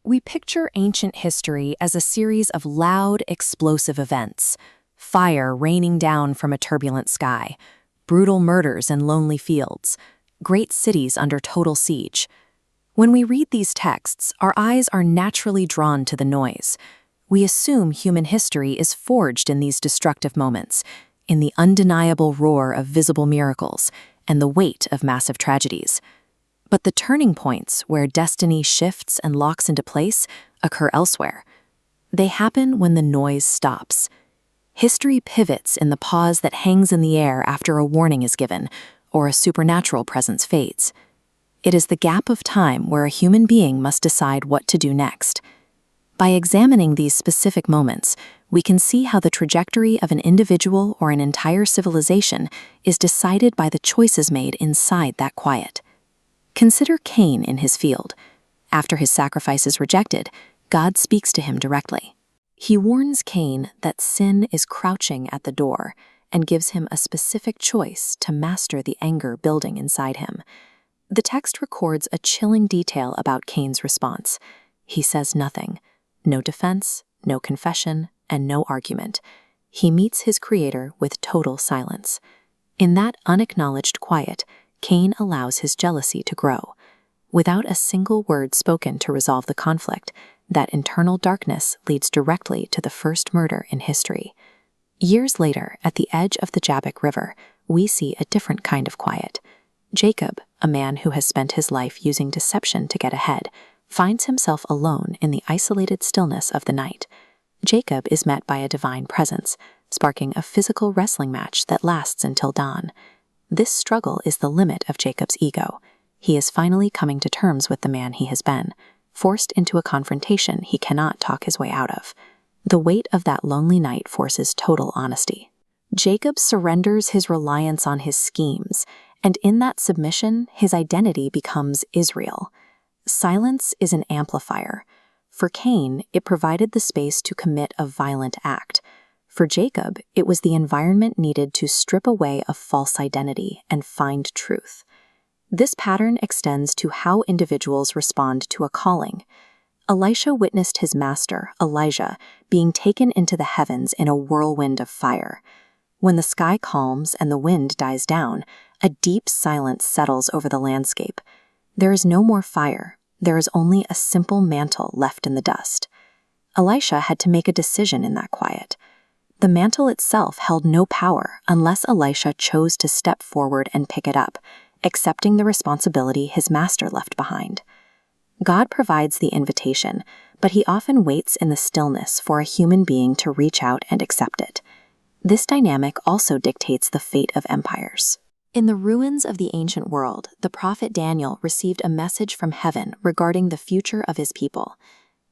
We picture ancient history as a series of loud, explosive events: fire raining down from a turbulent sky, brutal murders in lonely fields, great cities under total siege. When we read these texts, our eyes are naturally drawn to the noise. We assume human history is forged in these destructive moments, in the undeniable roar of visible miracles and the weight of massive tragedies. But the turning points where destiny shifts and locks into place occur elsewhere. They happen when the noise stops. History pivots in the pause that hangs in the air after a warning is given, or a supernatural presence fades. It is the gap of time where a human being must decide what to do next. By examining these specific moments, we can see how the trajectory of an individual or an entire civilization is decided by the choices made inside that quiet. Consider Cain in his field. After his sacrifice is rejected, God speaks to him directly. He warns Cain that sin is crouching at the door and gives him a specific choice to master the anger building inside him. The text records a chilling detail about Cain's response. He says nothing. No defense, no confession, and no argument. He meets his Creator with total silence. In that unacknowledged quiet, Cain allows his jealousy to grow. Without a single word spoken to resolve the conflict, that internal darkness leads directly to the first murder in history. Years later, at the edge of the Jabbok River, we see a different kind of quiet. Jacob, a man who has spent his life using deception to get ahead, finds himself alone in the isolated stillness of the night. Jacob is met by a divine presence, sparking a physical wrestling match that lasts until dawn. This struggle is the limit of Jacob's ego. He is finally coming to terms with the man he has been, forced into a confrontation he cannot talk his way out of. The weight of that lonely night forces total honesty. Jacob surrenders his reliance on his schemes, and in that submission, his identity becomes Israel. Silence is an amplifier. For Cain, it provided the space to commit a violent act. For Jacob, it was the environment needed to strip away a false identity and find truth. This pattern extends to how individuals respond to a calling. Elisha witnessed his master, Elijah, being taken into the heavens in a whirlwind of fire. When the sky calms and the wind dies down, a deep silence settles over the landscape. There is no more fire. There is only a simple mantle left in the dust. Elisha had to make a decision in that quiet. The mantle itself held no power unless Elisha chose to step forward and pick it up, accepting the responsibility his master left behind. God provides the invitation, but he often waits in the stillness for a human being to reach out and accept it. This dynamic also dictates the fate of empires. In the ruins of the ancient world, the prophet Daniel received a message from heaven regarding the future of his people.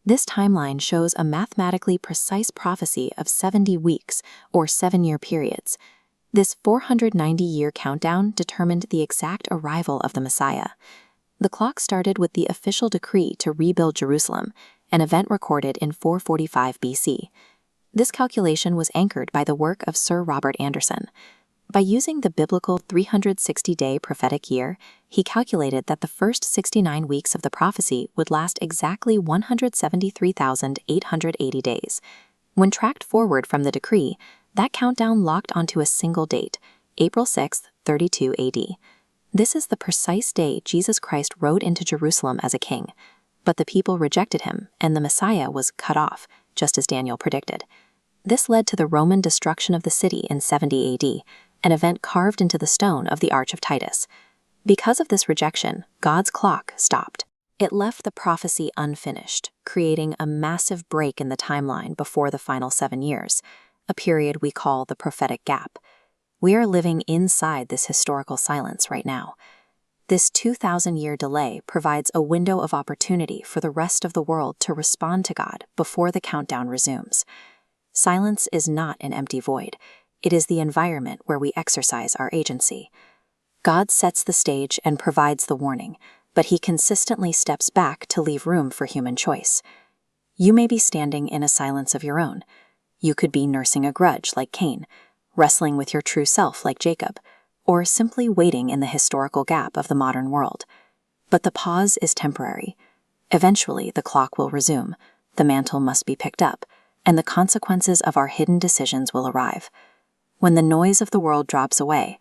This timeline shows a mathematically precise prophecy of 70 weeks, or 7-year periods. This 490-year countdown determined the exact arrival of the Messiah. The clock started with the official decree to rebuild Jerusalem, an event recorded in 445 BC. This calculation was anchored by the work of Sir Robert Anderson. By using the biblical 360-day prophetic year, he calculated that the first 69 weeks of the prophecy would last exactly 173,880 days. When tracked forward from the decree, that countdown locked onto a single date, April 6, 32 AD. This is the precise day Jesus Christ rode into Jerusalem as a king. But the people rejected him, and the Messiah was cut off, just as Daniel predicted. This led to the Roman destruction of the city in 70 AD, an event carved into the stone of the Arch of Titus. Because of this rejection, God's clock stopped. It left the prophecy unfinished, creating a massive break in the timeline before the final 7 years, a period we call the prophetic gap. We are living inside this historical silence right now. This 2,000-year delay provides a window of opportunity for the rest of the world to respond to God before the countdown resumes. Silence is not an empty void. It is the environment where we exercise our agency. God sets the stage and provides the warning, but he consistently steps back to leave room for human choice. You may be standing in a silence of your own. You could be nursing a grudge like Cain, wrestling with your true self like Jacob, or simply waiting in the historical gap of the modern world. But the pause is temporary. Eventually, the clock will resume, the mantle must be picked up, and the consequences of our hidden decisions will arrive. When the noise of the world drops away,